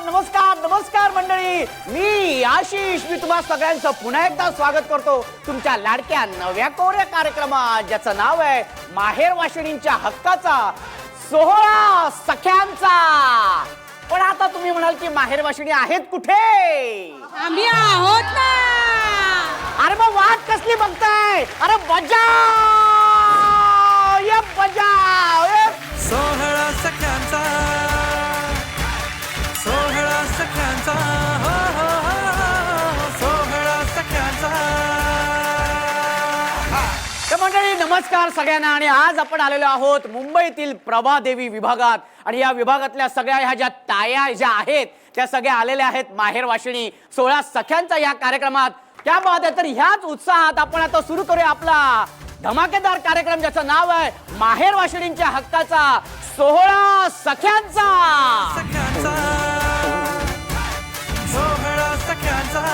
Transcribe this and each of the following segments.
नमस्कार नमस्कार मंडळी, मी आशिष मी तुम्हा सगळ्यांचं पुन्हा एकदा स्वागत करतो तुमच्या लाडक्या नव्या कोऱ्या कार्यक्रमात, ज्याचं नाव आहे माहेर वाशिणींच्या हक्काचा सोहळा सख्यांचा. पण आता तुम्ही म्हणाल की माहेर वाशिणी आहेत कुठे? आम्ही आहोत ना. अरे मग वाट कसली बघताय? अरे बजाव ये बजाव ये. सोहळा सख्यांचा, सोहळा सख्यांचा, हो हो हो, सोहळा सख्यांचा. तर मंडळी नमस्कार सगळ्यांना. आणि आज आपण आलेलो आहोत मुंबईतील प्रभादेवी विभागात. आणि या विभागातल्या सगळ्या ह्या ज्या ताया ज्या आहेत त्या सगळ्या आलेल्या आहेत माहेर वाशिणी सोहळा सख्यांचा या कार्यक्रमात. त्या बाद तर ह्याच उत्साहात आपण आता सुरू करूया आपला धमाकेदार कार्यक्रम, ज्याचं नाव आहे माहेर वाशिणींच्या हक्काचा सोहळा सख्यांचा. सख्यांचा, सोहळा सख्यांचा.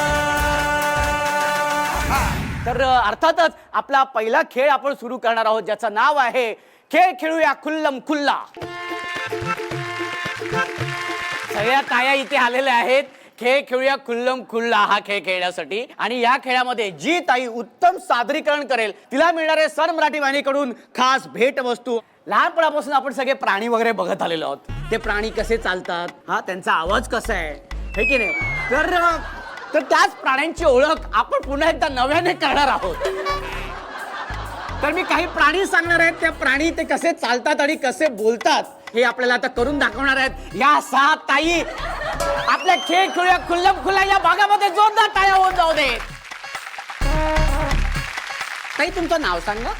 तर अर्थातच आपला पहिला खेळ आपण सुरू करणार आहोत, ज्याचं नाव आहे खेळ खेळूया खुल्लम खुल्ला. सगळ्या ताया इथे आलेल्या आहेत खेळ खेळूया खुल्लम खुल्ला हा खेळ खेळण्यासाठी. आणि या खेळामध्ये जी ताई उत्तम सादरीकरण करेल तिला मिळणार आहे सन मराठी वाहिनीकडून खास भेट वस्तू. लहानपणापासून आपण सगळे प्राणी वगैरे बघत आलेलो आहोत. ते प्राणी कसे चालतात, हा त्यांचा आवाज कसा आहे, हे की नाही. तर त्याच प्राण्यांची ओळख आपण पुन्हा एकदा नव्याने करणार आहोत. तर मी काही प्राणी सांगणार आहेत, त्या प्राणी ते कसे चालतात आणि कसे बोलतात हे आपल्याला आता करून दाखवणार आहेत या 6 ताई. आपल्या खेळ खेळूया खुल्लम खुल्ला या भागामध्ये जोरदार टाळ्या होऊन जाऊ दे. ताई तुमचं नाव सांगा.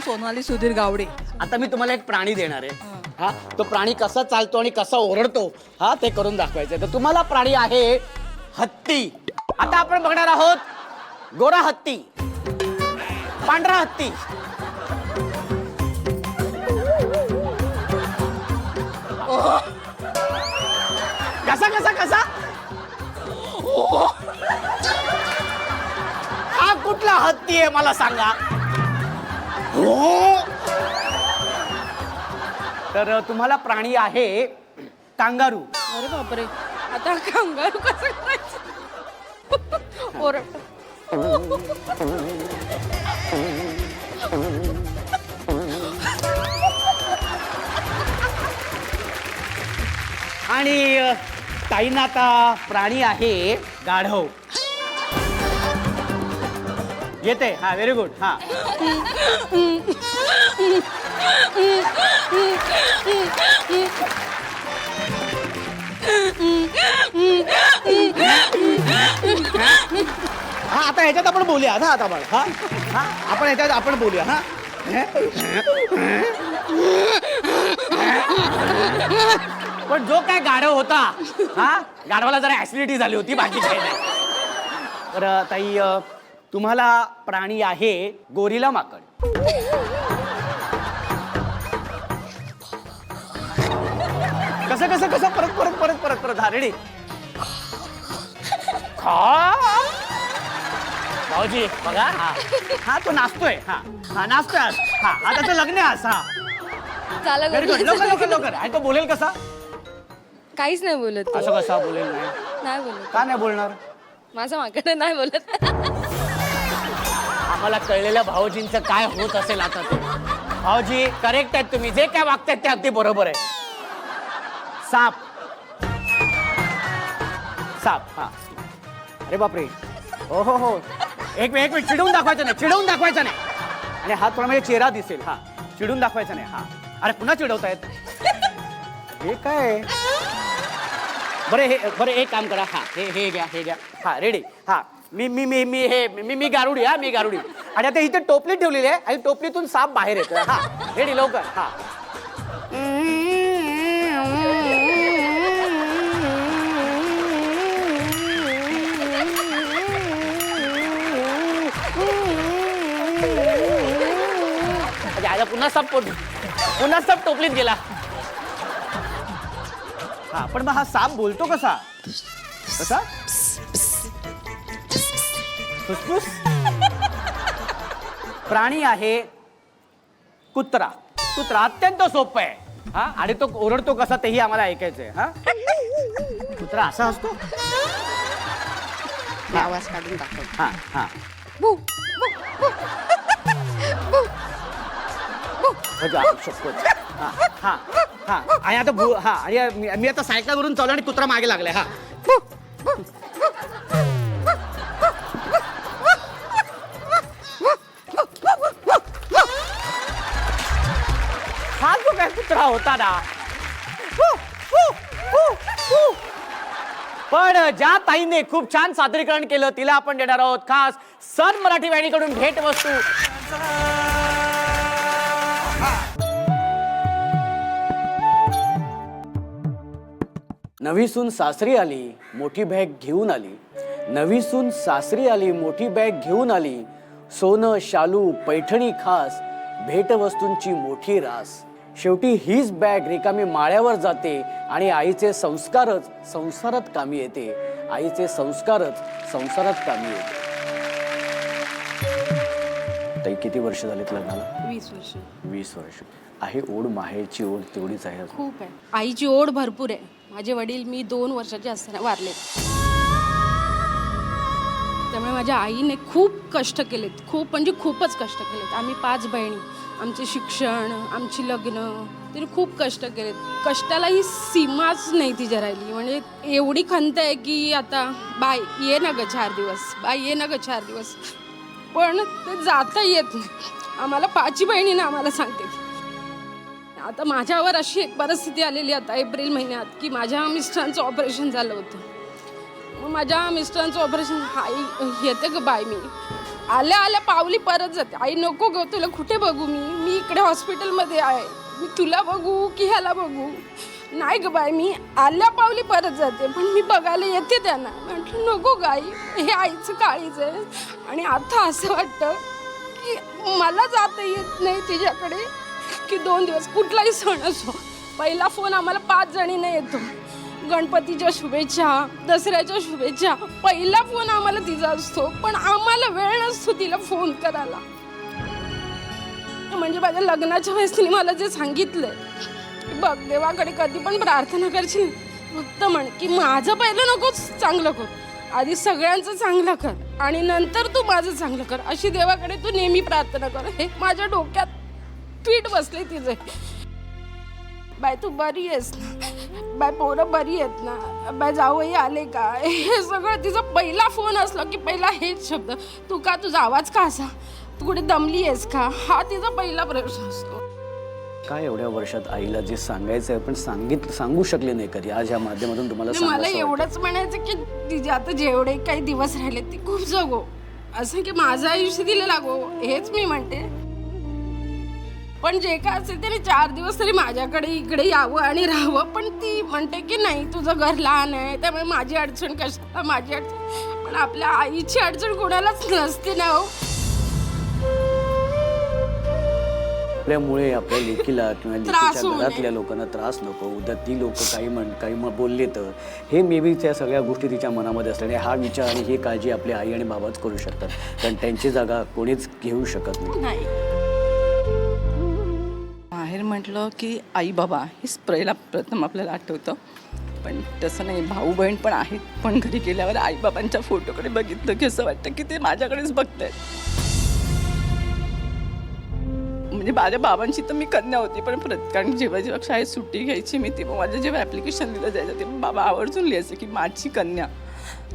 सोनाली सुधीर गावडे. आता मी तुम्हाला एक प्राणी देणार आहे, हा तो प्राणी कसा चालतो आणि कसा ओरडतो हा ते करून दाखवायचं. तर तुम्हाला प्राणी आहे हत्ती. आता आपण बघणार आहोत गोरा हत्ती, पांढरा हत्ती, कसा कसा कसा हा कुठला हत्ती आहे मला सांगा. तर तुम्हाला प्राणी आहे कांगारू. अरे बापरे, आता कांगारू कसं करायचं? ओरड. आणि ताईंना आता प्राणी आहे गाढव. येते हा, व्हेरी गुड. हा हा आता ह्याच्यात आपण बोलूया. हा आता आपण हा हा आपण ह्याच्यात आपण बोलूया. हा पण जो काय गाढव होता, हा गाढवाला जरा ऍसिडिटी झाली होती, बाकी काही नाही. तर ताई तुम्हाला प्राणी आहे गोरिला माकड. कसं कसं कसं परत परत परत परत परत. हा रेडी. भाऊजी बघा, हा हा तो नाचतोय. हा हा नाचतोय. हा हा त्याचं लग्न आहे आज. हा व्हेरी गुड. लवकर लवकर लवकर. आणि तो बोलेल कसा? काहीच नाही बोलत तो. असं कसा बोलेल? नाही नाही बोलत. का नाही बोलणार? माझ्या माकडे नाही बोलत. आम्हाला कळलेल्या भाऊजींचं काय होत असेल आता ते. भाऊजी करेक्ट आहेत, तुम्ही जे काय वागतायत ते अगदी बरोबर आहे. साप साप. हा अरे बापरे, हो हो हो. एक मिनिट चिडवून दाखवायचं नाही, चिडवून दाखवायचं नाही. आणि हा थोडा म्हणजे चेहरा दिसेल. हा चिडून दाखवायचं नाही. हा अरे पुन्हा चिडवतायत हे काय? बरं एक काम करा. हा हे घ्या. हा रेडी. हा मी गारुडी. हा मी गारुडी. आणि आता इथे टोपली ठेवलेली आहे आणि टोपलीतून साप बाहेर येतोय. हा रेडी लवकर. हा पुन्हा साप टोपलीत गेला. हा पण मग हा साप बोलतो कसा? कसा? फुसफुस. प्राणी आहे कुत्रा. कुत्रा अत्यंत सोपं आहे. हा आणि तो ओरडतो कसा तेही आम्हाला ऐकायचंय. हा कुत्रा असा असतो? आवाज काढून दाखव. हा हा बू, बू, बू. बू. बू. शपथ. हा हा हा आणि आता हा आणि मी आता सायकलवरून चालू आणि कुत्रा मागे लागलाय. हा हा जो काय कुत्रा होता ना, पण ज्या ताईने खूप छान सादरीकरण केलं तिला आपण देणार आहोत खास सन मराठी वाहिनीकडून भेट वस्तू. नवी सून सासरी आली मोठी बॅग घेऊन आली. नवी सून सासरी आली मोठी बॅग घेऊन आली. सोनं शालू पैठणी खास भेटवस्तूंची मोठी रास. शेवटी हीच बॅग रिकामी माळ्यावर जाते आणि आईचे संस्कारच संसारात कामी येते. आईचे संस्कारच संसारात कामी येते. ताई किती वर्ष झालेत लग्नाला? 20 वर्ष. 20 वर्ष. आहे ओढ माहेरची ओढ तेवढीच आहे अजून? खूप आहे. आईची ओढ भरपूर आहे. माझे वडील मी 2 वर्षाचे असताना वारले. त्यामुळे माझ्या आईने खूप कष्ट केलेत. खूप म्हणजे खूपच कष्ट केलेत. आम्ही 5 बहिणी. आमचे शिक्षण, आमची लग्न, तिने खूप कष्ट केलेत. कष्टालाही सीमाच नाही तिच्या राहिली. म्हणजे एवढी खंत आहे की आता बाय ये ना ग 4 दिवस, बाय ये ना ग 4 दिवस, पण ते जाता येत नाही. आम्हाला 5 बहिणीनं आम्हाला सांगते. आता माझ्यावर अशी एक परिस्थिती आलेली आता एप्रिल महिन्यात की माझ्या मिस्टरांचं ऑपरेशन झालं होतं. मग माझ्या मिस्टरांचं ऑपरेशन आई येते ग बाय, मी आल्या आल्या पावली परत जाते. आई नको ग, तुला कुठे बघू मी इकडे हॉस्पिटलमध्ये आहे, मी तुला बघू की ह्याला बघू. नाही ग बाय, मी आल्या पावली परत जाते, पण मी बघायला येते त्यांना. म्हटलं नको ग आई, हे आईचं काळीच आहे. आणि आता असं वाटतं की मला जाता येत नाही तिच्याकडे की 2 दिवस कुठलाही सण असो. पहिला फोन आम्हाला 5 जणींना येतो. गणपतीच्या शुभेच्छा, दसऱ्याच्या शुभेच्छा, पहिला फोन आम्हाला तिचा असतो. पण आम्हाला वेळ नसतो तिला फोन करायला. म्हणजे माझ्या लग्नाच्या वेळेस तिने मला जे सांगितलंय, बघ देवाकडे कधी पण प्रार्थना करशील फक्त म्हण की माझं पहिलं नकोच चांगलं कर, आधी सगळ्यांचं चांगलं कर आणि नंतर तू माझं चांगलं कर, अशी देवाकडे तू नेहमी प्रार्थना कर. हे माझ्या डोक्यात ट्वीट बसले तिचे. बाय तू बरी आहेस ना, बाय पोरं बरी आहेत ना, बाय जावई आले का, हे सगळं तिचा पहिला फोन असला की पहिला हेच शब्द. तू का, तुझा आवाज का असा, तू कुठे दमली आहेस का, हा तिचा पहिला प्रश्न असतो. काय एवढ्या वर्षात आईला जे सांगायचं आहे पण सांगू शकले नाही कधी, आज या माध्यमातून तुम्हाला मला एवढंच म्हणायचं की तिचे आता जेवढे काही दिवस राहिले ती खूप जगो, असं की माझं आयुष्य तिला लागो, हेच मी म्हणते. पण जे काय असेल त्याने 4 दिवस तरी माझ्याकडे इकडे यावं आणि राहावं. पण ती म्हणते की नाही तुझं घर लहान आहे त्यामुळे माझी अडचण कशाला, माझी अडचण. पण आपल्या आईची अडचण कोणालाच नसते ना हो. आपल्यामुळे आपल्या लेकीला किंवा लेकीच्या घरातल्या लोकांना त्रास नको, उद्या ती लोक काही बोलले तर हे मे बी त्या सगळ्या गोष्टी तिच्या मनामध्ये असल्याने हा विचार आणि ही काळजी आपली आई आणि बाबाच करू शकतात, कारण त्यांची जागा कोणीच घेऊ शकत नाही. बाहेर म्हटलं की आई बाबा हेच पहिला प्रथम आपल्याला आठवतं. पण तसं नाही, भाऊ बहीण पण आहेत. पण घरी गेल्यावर आईबाबांच्या फोटोकडे बघितलं की असं वाटतं की ते माझ्याकडेच बघतायत. म्हणजे माझ्या बाबांची तर मी कन्या होती, पण कारण जेव्हा शाळेत सुट्टी घ्यायची मी, तेव्हा माझं जेव्हा ॲप्लिकेशन दिलं जायचं तेव्हा बाबा आवर्जून लिहायचं की माझी कन्या.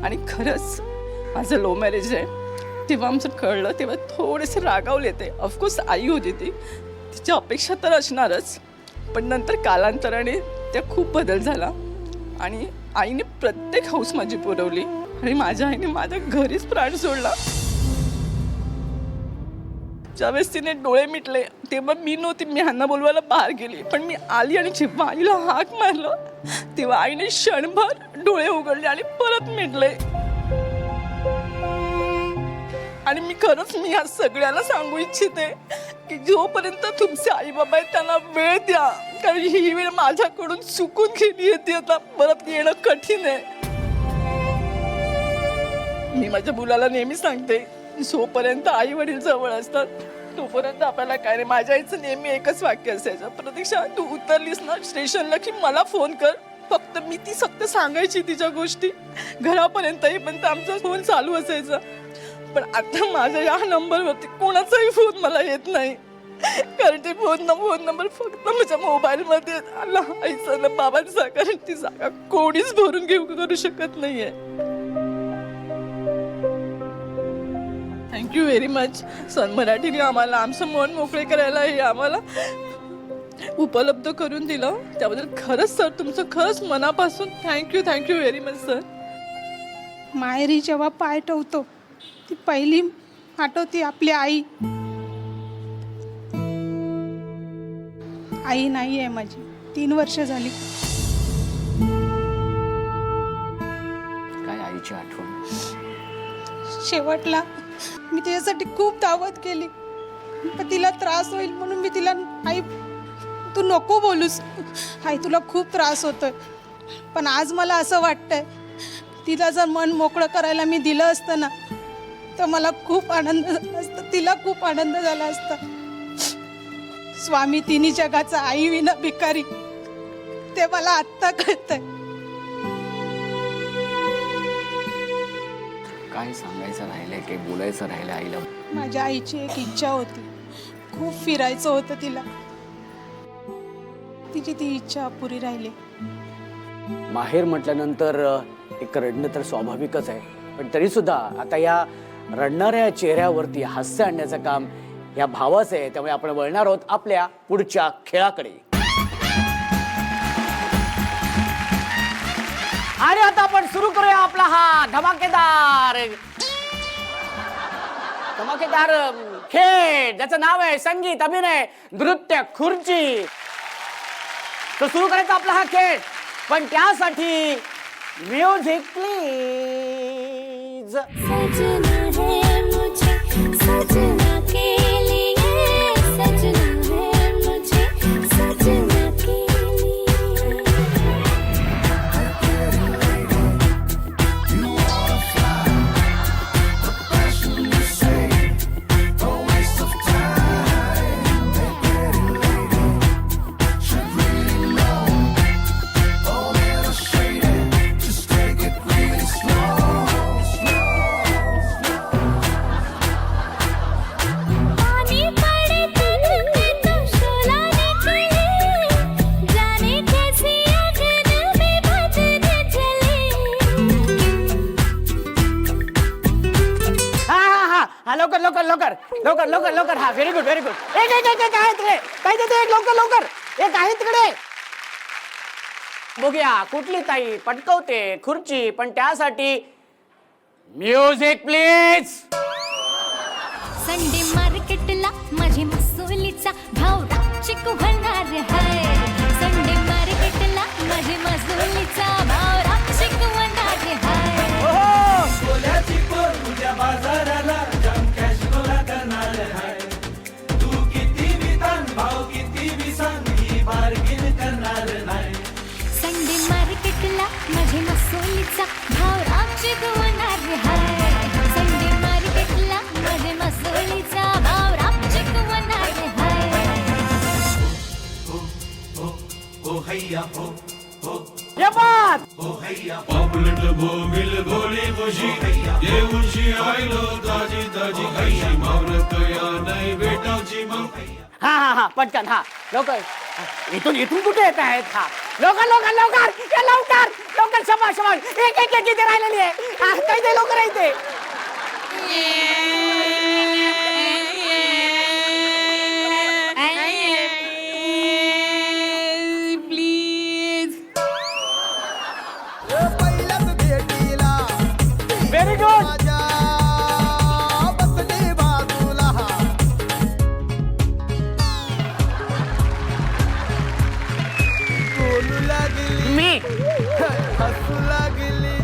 आणि खरंच माझं लव्ह मॅरेज आहे. तेव्हा आमचं कळलं तेव्हा थोडेसे रागावले ते. ऑफकोर्स आई होती ती, तिच्या अपेक्षा तर असणारच, पण नंतर कालांतराने त्या खूप बदल झाला आणि आईने प्रत्येक हौस माझी पुरवली आणि माझ्या आईने माझ्या घरीच प्राण सोडला. ज्यावेळेस तिने डोळे मिटले तेव्हा मी नव्हती, मी ह्यांना बोलवायला बाहेर गेली. पण मी आली आणि जेव्हा आईला हाक मारलं तेव्हा आईने क्षणभर डोळे उघडले आणि परत मिटले. आणि मी खरंच मी ह्या सगळ्यांना सांगू इच्छिते की जोपर्यंत तुमचे आई बाबा आहेत त्यांना वेळ द्या, कारण ही वेळ माझ्याकडून चुकून गेली होती, आता परत येणं कठीण आहे. मी माझ्या मुलाला नेहमी सांगते जोपर्यंत आई वडील जवळ असतात तोपर्यंत आपल्याला काय नाही. माझ्या आईचं नेहमी एकच वाक्य असायचं, प्रतीक्षा तू उतरलीस ना स्टेशनला की मला फोन कर, फक्त मी ती फक्त सांगायची तिच्या गोष्टी घरापर्यंत येईपर्यंत आमचा फोन चालू असायचा. पण आता माझ्या या नंबरवरती कोणाचाही फोन मला येत नाही, कारण ते फोन नंबर फक्त माझ्या मोबाईलमध्ये आला आईचा ना बाबांचा, कारण ती जागा कोणीच भरून करू शकत नाहीये. Thank you very much. सन मराठीने आम्हाला आमचं मन मोकळे करायला हे आम्हाला उपलब्ध करून दिलं, त्याबद्दल खरंच सर तुमचं खरंच मनापासून थँक्यू व्हेरी मच सर. माहेरी जेव्हा पाय ठेवतो ती पहिली आठवती आपली आई. आई नाही आहे माझी, 3 वर्ष झाली. काय आईची आठवण. शेवटला मी तिच्यासाठी खूप दावत केली, पण तिला त्रास होईल म्हणून मी तिला, आई तू नको बोलूस, आई तुला खूप त्रास होतोय. पण आज मला असं वाटतंय तिला जर मन मोकळं करायला मी दिलं असतं ना तर मला खूप आनंद झाला असता, तिला खूप आनंद झाला असता. स्वामी तिन्ही जगाचा आई विना भिकारी, ते मला आत्ता कळतंय. काय सांगायचं राहिलंय, काही बोलायचं राहिलं आईला. माझ्या आईची एक इच्छा होती, खूप फिरायचं होतं तिला, तिची ती इच्छा अपुरी राहिली. माहेर म्हटल्यानंतर एक रडणं तर स्वाभाविकच आहे, पण तरी सुद्धा आता या रडणाऱ्या चेहऱ्यावरती हास्य आणण्याचं काम या भावाचं आहे. त्यामुळे आपण वळणार आहोत आपल्या पुढच्या खेळाकडे. आणि आता आपण सुरू करूया आपला हा धमाकेदार खेळ, ज्याचं नाव आहे संगीत, अभिनय, नृत्य, खुर्ची. तर सुरू करायचा आपला हा खेळ, पण त्यासाठी म्युझिक प्लीज. सजना है मुझे सजना के लिए, सजना है मुझे सजना के लिए. पानी पड़े तन पे तो शोला निकले, जाने कैसी अगन में भजने चले. हा हा हा हा लवकर लवकर लवकर लवकर लवकर लवकर. हा व्हेरी गुड व्हेरी गुड. एक एक एक एक आहे तिकडे, काय देते एक, लवकर लवकर एक आहे तिकडे. बघूया कुठली ताई पटकवते खुर्ची, पण त्यासाठी म्युझिक प्लीज. संडे मार्केटला माझी मसुलीचा भाव रापचिक होणार आहे. संडे मार्केटला माझी मसुलीचा भाव रापचिक होणार आहे. सोल्याची कोर उद्या बाजाराला जाम कॅश गोळा करणार आहे. तू किती बी ताण भाव किती बी सांग ही बार्गेन करणार नाही. संडे मार्केटला माझी मसुलीचा भाव रापचिक होणार आहे. संडे मार्केटला माझी मसुलीचा भाव रापचिक होणार आहे. ओ हैया हो ये बात. पॉपुलट भोमिल भोली खुशी देऊची आयलो ताजी ताजी खायची मावरत या नाही भेटावची मग. हा हा हा पटकन हा लवकर. इथून इथून कुठे येत आहेत. हा लवकर लवकर लवकर ये लवकर लवकर. शबाश शबाश. एक एक एक इथे राहिलेली आहे. हा काही ते लवकर आहे इथे. Very good. मी हसू लागली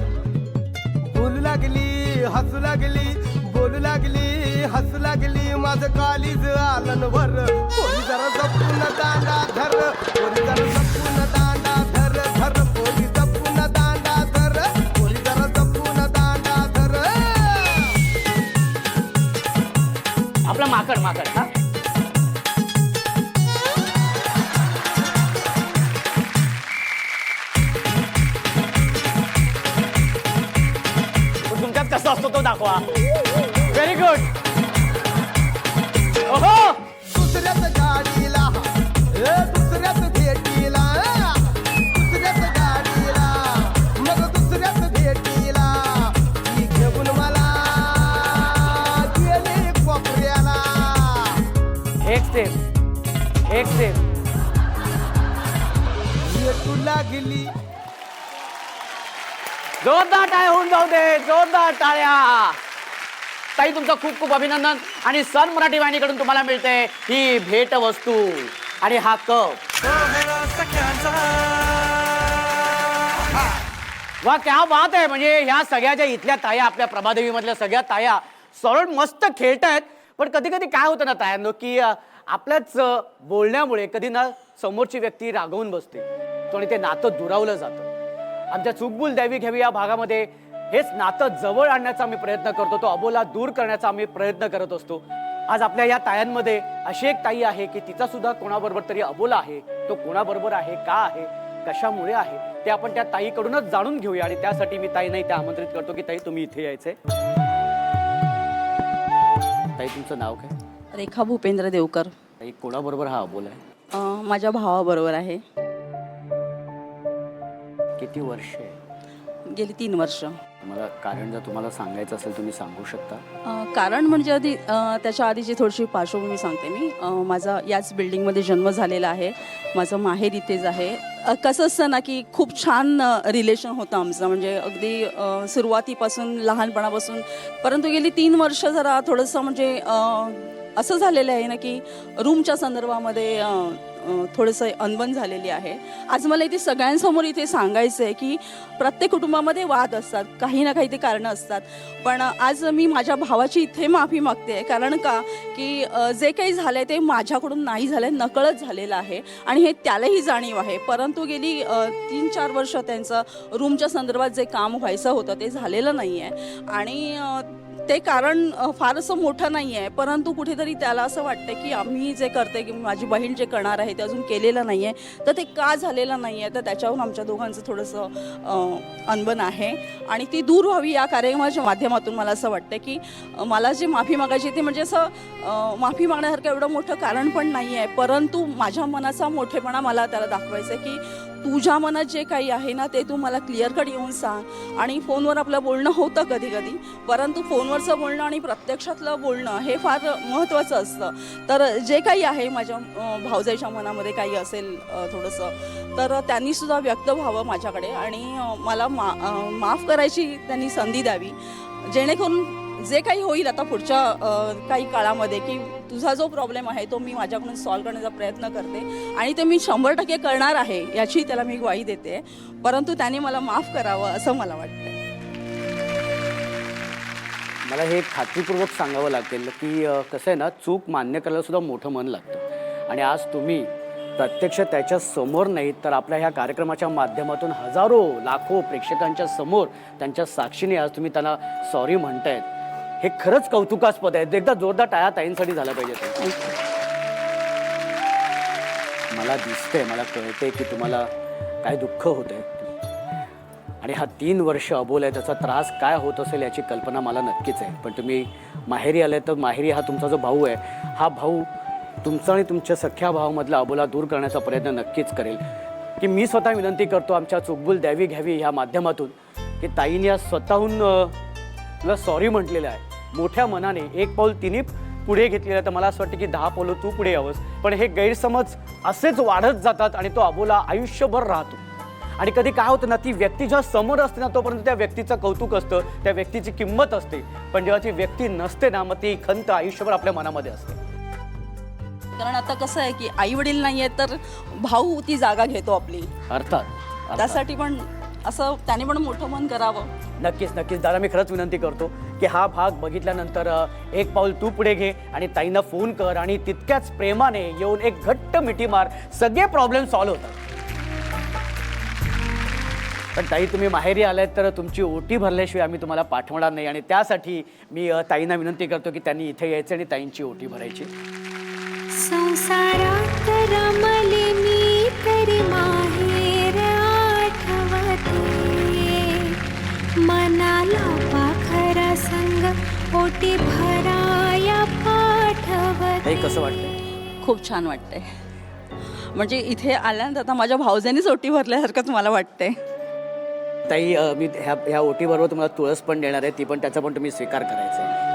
बोलू लागली हसू लागली बोलू लागली हसू लागली माझं कालीज आलन भर. पोरी जरा जपून दांडा धर, पोरी जरा जपून दांडा धर धर, पोरी जपून दांडा धर, पोरी जरा जपून दांडा धर. आपला माकड माकड. हा कसा असतो तो दाखवा. Very good. ओहो, दुसऱ्याच गाडीला दुसऱ्याच भेटीला दुसऱ्याच गाडीला मग दुसऱ्याच भेटीला ती घेऊन मला गेली कोपऱ्याला. एक स्टेप, एक स्टेप. भेटू लागली जोरदार टाळ्या होऊन जाऊ दे, जोरदार टाळ्या. ताई तुमचं खूप खूप अभिनंदन. आणि सन मराठी वाहिनीकडून तुम्हाला मिळते ही भेट वस्तू आणि हा कप. वा, क्या बात आहे. म्हणजे ह्या सगळ्या ज्या इथल्या ताया, आपल्या प्रभादेवी मधल्या सगळ्या ताया सरळ मस्त खेळतायत. पण कधी कधी काय होतं ना तायांनो, की आपल्याच बोलण्यामुळे कधी ना समोरची व्यक्ती रागवून बसते आणि ते नातं दुरावलं जातं. आमच्या चूकबुल द्यावी घ्यावी या भागामध्ये हेच नातं जवळ आणण्याचा आम्ही प्रयत्न करतो, तो अबोला दूर करण्याचा आम्ही प्रयत्न करत असतो. आज आपल्या या तायांमध्ये अशी एक ताई आहे की तिचा सुद्धा कोणाबरोबर तरी अबोला आहे. तो कोणाबरोबर आहे, का आहे, कशामुळे आहे, ते आपण त्या ताईकडूनच जाणून घेऊया. आणि त्यासाठी मी ताई नाही त्या आमंत्रित करतो की ताई तुम्ही इथे यायचंय. ताई तुमचं नाव काय? रेखा भूपेंद्र देवकर. ताई कोणाबरोबर हा अबोला आहे? माझ्या भावाबरोबर आहे. किती वर्ष आहे? गेली 3 वर्ष. मला कारण जर तुम्हाला सांगायचं असेल तुम्ही सांगू शकता. कारण म्हणजे आधी त्याच्या आधीची थोडीशी पार्श्वभूमी सांगते मी. माझा याच बिल्डिंगमध्ये जन्म झालेला आहे. माझं माहेर इथेच आहे. कसं असतं ना की खूप छान रिलेशन होतं आमचं, म्हणजे अगदी सुरुवातीपासून लहानपणापासून. परंतु गेली 3 वर्ष जरा थोडंसं म्हणजे असं झालेलं आहे ना की रूमच्या संदर्भामध्ये थोडंसं अनबन झालेली आहे. आज मला इथे सगळ्यांसमोर इथे सांगायचं आहे की प्रत्येक कुटुंबामध्ये वाद असतात, काही ना काही ते कारणं असतात. पण आज मी माझ्या भावाची इथे माफी मागते. कारण का की जे काही झालं आहे ते माझ्याकडून नाही झालं आहे, नकळत झालेलं आहे आणि हे त्यालाही जाणीव आहे. परंतु गेली 3-4 वर्ष त्यांचं रूमच्या संदर्भात जे काम व्हायचं होतं ते झालेलं नाही आहे. आणि ते कारण फार असं मोठं नाही आहे, परंतु कुठेतरी त्याला असं वाटतं की आम्ही जे करते की माझी बहीण जे करणार आहे ते अजून केलेलं नाही आहे, तर ते का झालेलं नाही आहे. तर त्याच्यावरून आमच्या दोघांचं थोडंसं अनबन आहे आणि ती दूर व्हावी या कार्यक्रमाच्या माध्यमातून मला असं वाटतं की मला जे माफी मागायची ते म्हणजे असं माफी मागण्यासारखं एवढं मोठं कारण पण नाही आहे. परंतु माझ्या मनाचा मोठेपणा मला त्याला दाखवायचं आहे की तुझ्या मनात जे काही आहे ना ते तू मला क्लिअर कट येऊन सांग. आणि फोनवर आपलं बोलणं होतं कधी कधी, परंतु फोनवरचं बोलणं आणि प्रत्यक्षातलं बोलणं हे फार महत्त्वाचं असतं. तर जे काही आहे माझ्या भावजाईच्या मनामध्ये काही असेल थोडंसं, तर त्यांनीसुद्धा व्यक्त व्हावं माझ्याकडे आणि मला माफ करायची त्यांनी संधी द्यावी, जेणेकरून जे काही होईल आता पुढच्या काही काळामध्ये की तुझा जो प्रॉब्लेम आहे तो मी माझ्याकडून सॉल्व्ह करण्याचा प्रयत्न करते आणि ते मी 100% करणार आहे याची त्याला मी ग्वाही देते. परंतु त्याने मला माफ करावं असं मला वाटतं. मला हे खात्रीपूर्वक सांगावं लागेल की कसं आहे ना, चूक मान्य करायला सुद्धा मोठं मन लागतं. आणि आज तुम्ही प्रत्यक्ष त्याच्या समोर नाही तर आपल्या ह्या कार्यक्रमाच्या माध्यमातून हजारो लाखो प्रेक्षकांच्या समोर त्यांच्या साक्षीने आज तुम्ही त्यांना सॉरी म्हणतायत, हे खरंच कौतुकास्पद आहे. एकदा जोरदार टाळ्या ताईंसाठी झाला पाहिजे. मला दिसतंय, मला कळतंय की तुम्हाला काय दुःख होतंय आणि हा 3 वर्ष अबोला आहे, त्याचा त्रास काय होत असेल याची कल्पना मला नक्कीच आहे. पण तुम्ही माहेरी आले तर माहेरी हा तुमचा जो भाऊ आहे, हा भाऊ तुमचा आणि तुमच्या सख्या भावामधला अबोला दूर करण्याचा प्रयत्न नक्कीच करेल. की मी स्वतः विनंती करतो आमच्या चूकबुल द्यावी घ्यावी ह्या माध्यमातून की ताईने आज स्वतःहून तुला सॉरी म्हटलेलं आहे. मोठ्या मनाने एक पाऊल तिने पुढे घेतलेलं आहे, तर मला असं वाटतं की 10 पावलं तू पुढे यावंस. पण हे गैरसमज असेच वाढत जातात आणि तो अबोला आयुष्यभर राहतो. आणि कधी काय होतं ना, ती व्यक्ती जेव्हा समोर असते ना तोपर्यंत त्या व्यक्तीचं कौतुक असतं, त्या व्यक्तीची किंमत असते. पण जेव्हा ती व्यक्ती नसते ना, मग ती खंत आयुष्यभर आपल्या मनामध्ये असते. कारण आता कसं आहे की आई वडील नाही आहेत तर भाऊ ती जागा घेतो आपली. अर्थात त्यासाठी पण असं त्याने पण मोठं मन करावं. नक्कीच नक्कीच दादा, मी खरंच विनंती करतो की हा भाग बघितल्यानंतर एक पाऊल तू पुढे घे आणि ताईंना फोन कर आणि तितक्याच प्रेमाने येऊन एक घट्ट मिठी मार, सगळे प्रॉब्लेम सॉल्व्ह होतात. पण ताई तुम्ही माहेरी आलात तर तुमची ओटी भरल्याशिवाय आम्ही तुम्हाला पाठवणार नाही आणि त्यासाठी मी ताईंना विनंती करतो की त्यांनी इथे यायचं आणि ताईंची ओटी भरायची. संसारात रमले मी तरी माहेर आठवते, मनाला पाखर ओटी भराया पाठवते. हे कसं वाटतंय? खूप छान वाटतंय. म्हणजे इथे आल्यानंतर आता माझ्या भाऊजांनीच ओटी भरल्यासारखंच मला वाटतंय. ताई मी ह्या ओटीबरोबर तुम्हाला तुळस पण देणार आहे, ती पण त्याचा पण तुम्ही स्वीकार करायचा आहे.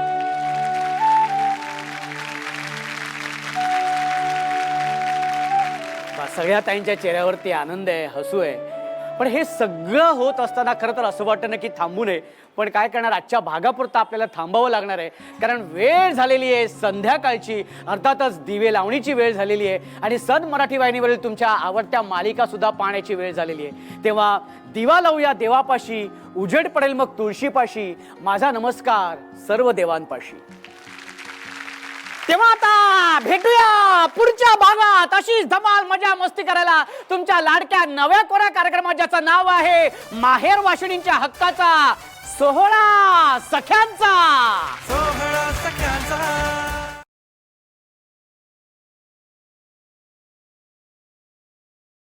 सगळ्या ताईंच्या चेहऱ्यावरती आनंद आहे, हसू आहे. पण हे सगळं होत असताना खरं तर असं वाटतं ना की थांबू नये, पण काय करणार, आजच्या भागापुरतं आपल्याला थांबावं लागणार आहे. कारण वेळ झालेली आहे संध्याकाळची, अर्थातच दिवे लावणीची वेळ झालेली आहे आणि सन मराठी वाहिनीवरील तुमच्या आवडत्या मालिका सुद्धा पाहण्याची वेळ झालेली आहे. तेव्हा दिवा लावूया देवापाशी, उजेड पडेल मग तुळशीपाशी, माझा नमस्कार सर्व देवांपाशी. तेव्हा आता भेटूया पुढच्या भागात अशीच धमाल मजा मस्ती करायला तुमच्या लाडक्या नव्या कोऱ्या कार्यक्रमात, ज्याचं नाव आहे माहेर वाशिणींच्या हक्काचा सोहळा सख्यांचा.